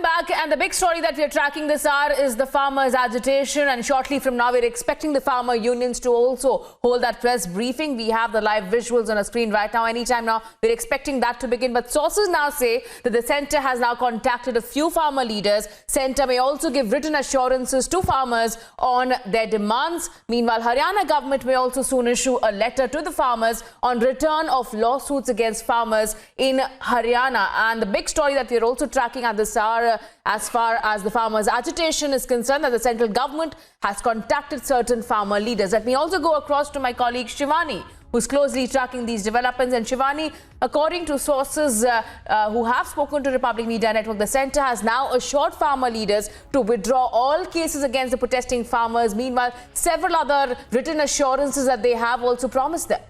back, and the big story that we're tracking this hour is the farmers' agitation, and shortly from now we're expecting the farmer unions to also hold that press briefing. We have the live visuals on a screen right now. Anytime now we're expecting that to begin, but sources now say that the centre has now contacted a few farmer leaders. Centre may also give written assurances to farmers on their demands. Meanwhile, Haryana government may also soon issue a letter to the farmers on return of lawsuits against farmers in Haryana. And the big story that we're also tracking at this hour, as far as the farmers' agitation is concerned, that the central government has contacted certain farmer leaders. Let me also go across to my colleague Shivani, who's closely tracking these developments. And Shivani, according to sources who have spoken to Republic Media Network, the centre has now assured farmer leaders to withdraw all cases against the protesting farmers. Meanwhile, several other written assurances that they have also promised them.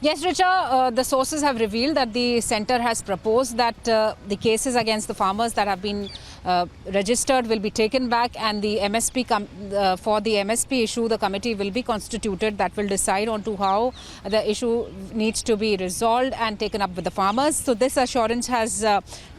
Yes, Richa, the sources have revealed that the centre has proposed that the cases against the farmers that have been registered will be taken back, and the MSP for the MSP issue, the committee will be constituted that will decide on to how the issue needs to be resolved and taken up with the farmers. So this assurance has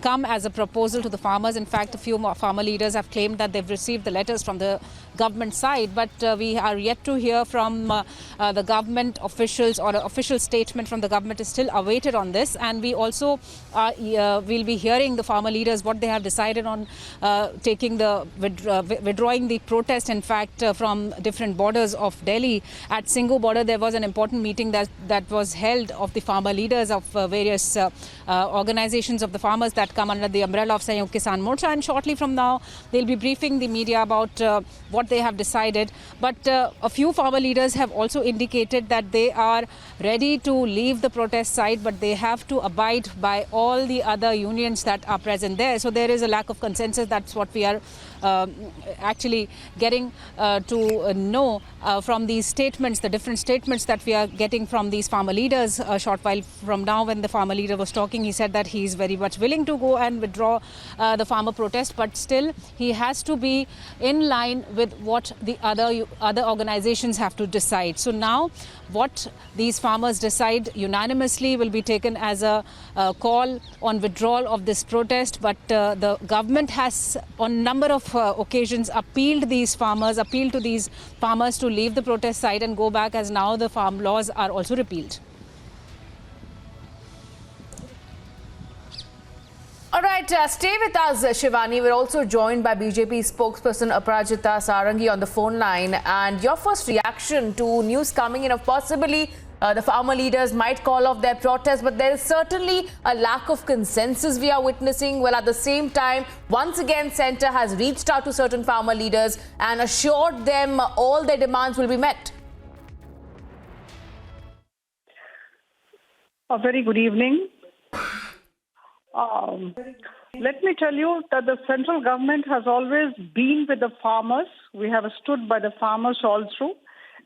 come as a proposal to the farmers. In fact, a few more farmer leaders have claimed that they've received the letters from the government side, but we are yet to hear from the government officials, or an official statement from the government is still awaited on this. And we also will be hearing the farmer leaders what they have decided on taking the withdrawing the protest. In fact, from different borders of Delhi. At Singhu border, there was an important meeting that was held of the farmer leaders of various organizations of the farmers that come under the umbrella of Sanyukt Kisan Morcha, and shortly from now they'll be briefing the media about what they have decided. But a few farmer leaders have also indicated that they are ready to leave the protest site, but they have to abide by all the other unions that are present there. So there is a lack of consensus. That's what we are actually getting to know from these statements, the different statements that we are getting from these farmer leaders. A short while from now, when the farmer leader was talking, he said that he is very much willing to go and withdraw the farmer protest, but still he has to be in line with what the other organizations have to decide. So now what these farmers decide unanimously will be taken as a call on withdrawal of this protest. But the government has on a number of occasions appealed to these farmers to leave the protest site and go back, as now the farm laws are also repealed. All right, stay with us, Shivani. We're also joined by BJP spokesperson Aparajita Sarangi on the phone line. And your first reaction to news coming in of possibly the farmer leaders might call off their protest, but there is certainly a lack of consensus we are witnessing. Well, at the same time, once again, centre has reached out to certain farmer leaders and assured them all their demands will be met. A very good evening. Let me tell you that the central government has always been with the farmers. We have stood by the farmers all through,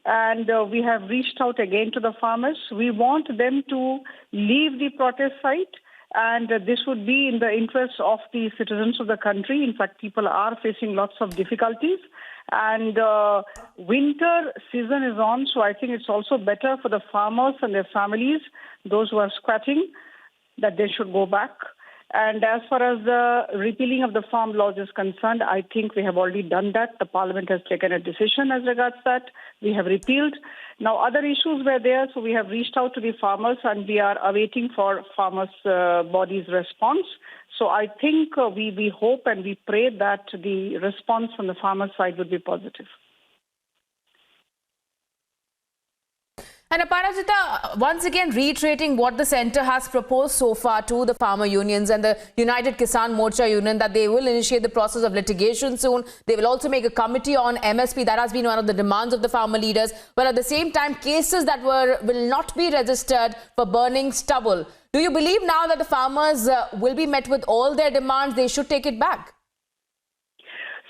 and we have reached out again to the farmers. We want them to leave the protest site, and this would be in the interest of the citizens of the country. In fact, people are facing lots of difficulties, and winter season is on, so I think it's also better for the farmers and their families, those who are squatting, that they should go back. And as far as the repealing of the farm laws is concerned, I think we have already done that. The Parliament has taken a decision as regards that. We have repealed. Now, other issues were there, so we have reached out to the farmers, and we are awaiting for farmers' bodies' response. So I think we hope and we pray that the response from the farmers' side would be positive. And Aparajita, once again reiterating what the centre has proposed so far to the farmer unions and the United Kisan Morcha Union, that they will initiate the process of litigation soon. They will also make a committee on MSP. That has been one of the demands of the farmer leaders. But at the same time, cases that will not be registered for burning stubble. Do you believe now that the farmers will be met with all their demands? They should take it back?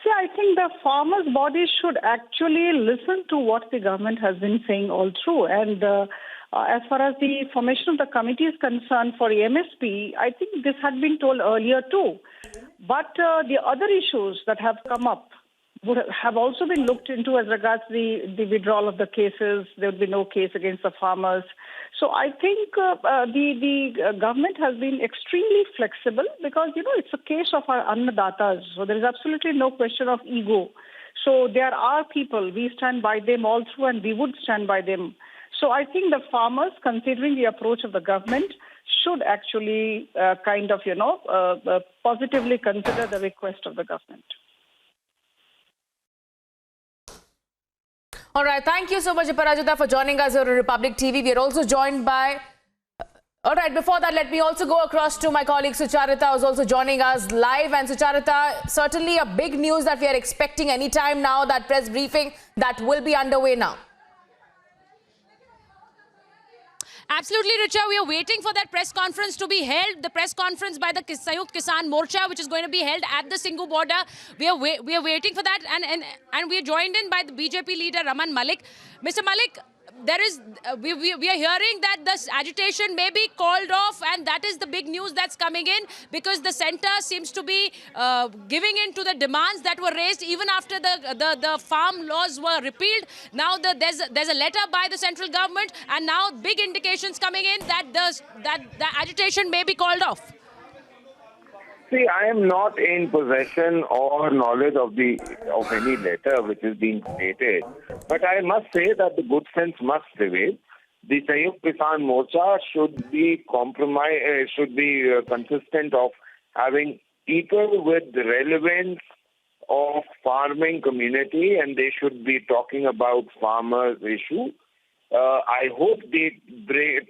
See, I think the farmers' bodies should actually listen to what the government has been saying all through. And as far as the formation of the committee is concerned for MSP, I think this had been told earlier too. But the other issues that have come up, would have also been looked into as regards the withdrawal of the cases. There would be no case against the farmers. So I think the government has been extremely flexible because, it's a case of our annadatas. So there is absolutely no question of ego. So there are people, we stand by them all through and we would stand by them. So I think the farmers, considering the approach of the government, should actually positively consider the request of the government. All right. Thank you so much, Aparajita, for joining us here on Republic TV. We are also joined by... All right. Before that, let me also go across to my colleague Sucharita, who's also joining us live. And Sucharita, certainly a big news that we are expecting anytime now, that press briefing that will be underway now. Absolutely, Richa. We are waiting for that press conference to be held. The press conference by the Sanyukt Kisan Morcha, which is going to be held at the Singhu border. We are waiting for that, and we are joined in by the BJP leader Raman Malik. Mr. Malik, we are hearing that this agitation may be called off, and that is the big news that's coming in, because the centre seems to be giving in to the demands that were raised even after the farm laws were repealed. Now there's a letter by the central government, and now big indications coming in that the agitation may be called off. See, I am not in possession or knowledge of any letter which is being stated, but I must say that the good sense must prevail. The Sanyukt Kisan Morcha should be consistent of having people with the relevance of farming community, and they should be talking about farmers' issue. I hope they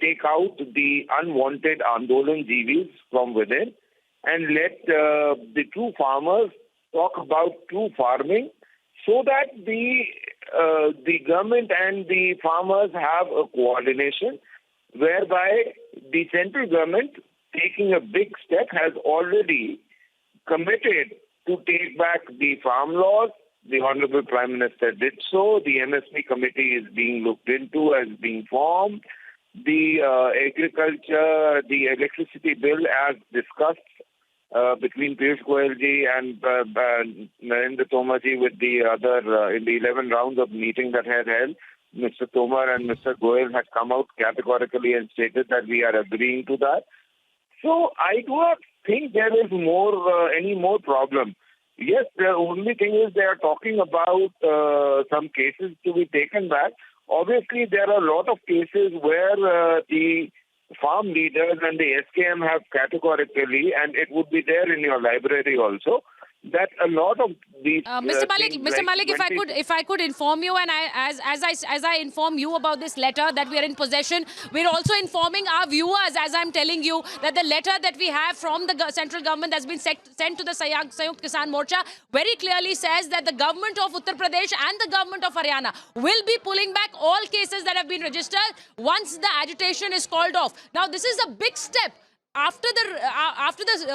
take out the unwanted Andolan Jivis from within, and let the true farmers talk about true farming, so that the government and the farmers have a coordination, whereby the central government, taking a big step, has already committed to take back the farm laws. The Honorable Prime Minister did so. The MSP committee is being looked into, as being formed. The the electricity bill, as discussed between Piyush Goyal ji and Narendra Tomar ji with the other, in the 11 rounds of meeting that had held, Mr. Tomar and Mr. Goyal had come out categorically and stated that we are agreeing to that. So I do not think there is any more problem. Yes, the only thing is they are talking about some cases to be taken back. Obviously, there are a lot of cases where the farm leaders and the SKM have categorically, and it would be there in your library also, that a lot of these Mr. Malik, if I could inform you, and as I inform you about this letter that we are in possession, we're also informing our viewers, as I'm telling you, that the letter that we have from the central government that's been sent to the Sanyukt Kisan Morcha very clearly says that the government of Uttar Pradesh and the government of Haryana will be pulling back all cases that have been registered once the agitation is called off. Now, this is a big step. After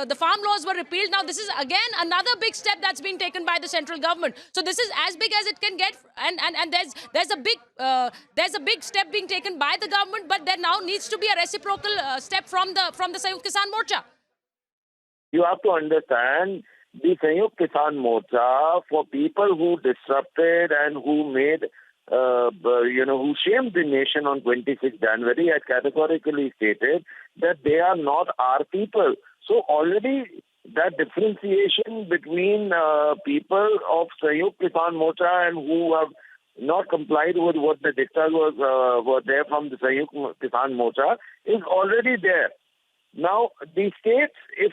the farm laws were repealed, now this is again another big step that's been taken by the central government. So this is as big as it can get, and there's a big step being taken by the government, but there now needs to be a reciprocal step from the Sanyukt Kisan Morcha. You have to understand, the Sanyukt Kisan Morcha, for people who disrupted and who made who shamed the nation on 26 January, had categorically stated that they are not our people. So already that differentiation between people of Sanyukt Kisan Morcha and who have not complied with what the dictates were there from the Sanyukt Kisan Morcha is already there. Now, the states, if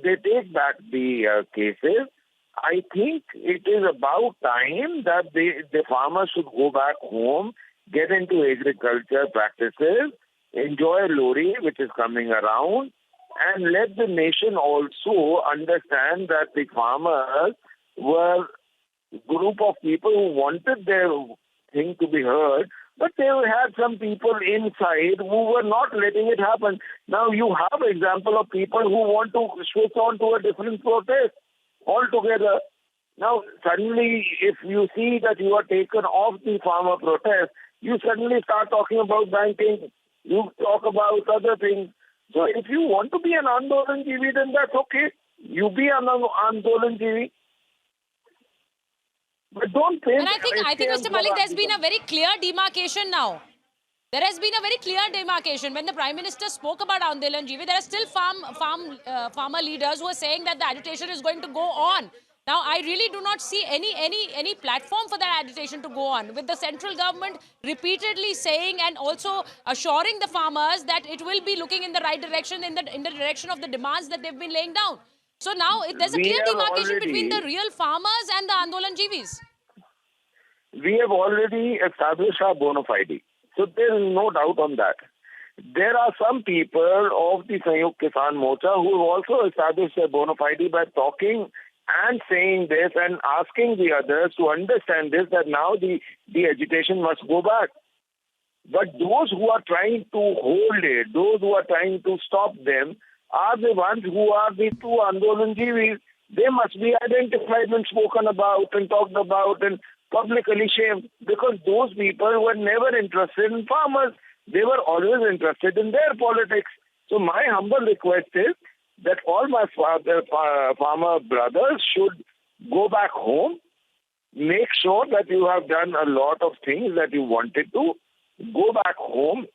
they take back the cases, I think it is about time that the farmers should go back home, get into agriculture practices, enjoy Lori, which is coming around, and let the nation also understand that the farmers were a group of people who wanted their thing to be heard, but they had some people inside who were not letting it happen. Now you have an example of people who want to switch on to a different protest altogether. Now, suddenly, if you see that you are taken off the farmer protest, you suddenly start talking about banking, you talk about other things. So if you want to be an Andolan Jivi, then that's okay. You be an Andolan Jivi. But don't paint. And I think, Mr. Malik, there's been a very clear demarcation now. There has been a very clear demarcation. When the Prime Minister spoke about Andolan GV, there are still farmer leaders who are saying that the agitation is going to go on. Now, I really do not see any platform for that agitation to go on, with the central government repeatedly saying and also assuring the farmers that it will be looking in the right direction, in the direction of the demands that they've been laying down. So now there's a clear demarcation between the real farmers and the Andolan GVs. We have already established our bona fide. So there is no doubt on that. There are some people of the Sanyukt Kisan Morcha who have also established their bona fide by talking and saying this and asking the others to understand this, that now the agitation must go back. But those who are trying to hold it, those who are trying to stop them, are the ones who are the two Andolan GVs. They must be identified and spoken about and talked about and publicly shamed, because those people were never interested in farmers. They were always interested in their politics. So my humble request is that all my farmer brothers should go back home, make sure that you have done a lot of things that you wanted to, go back home,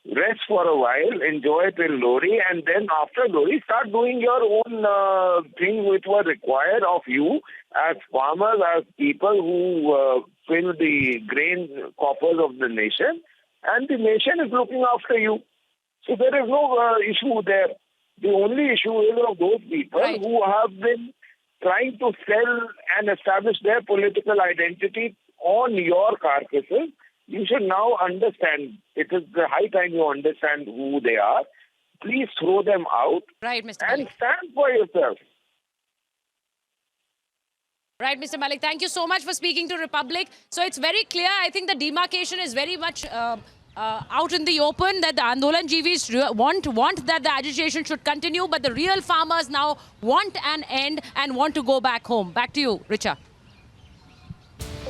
rest for a while, enjoy till Lohri, and then after Lohri, start doing your own things which were required of you as farmers, as people who fill the grain coffers of the nation, and the nation is looking after you. So there is no issue there. The only issue is of those people who have been trying to sell and establish their political identity on your carcasses. You should now understand. It is the high time you understand who they are. Please throw them out. Right, Mr. And Malik. stand for yourself. Right, Mr. Malik. Thank you so much for speaking to Republic. So it's very clear. I think the demarcation is very much out in the open, that the Andolan GVs want that the agitation should continue, but the real farmers now want an end and want to go back home. Back to you, Richa.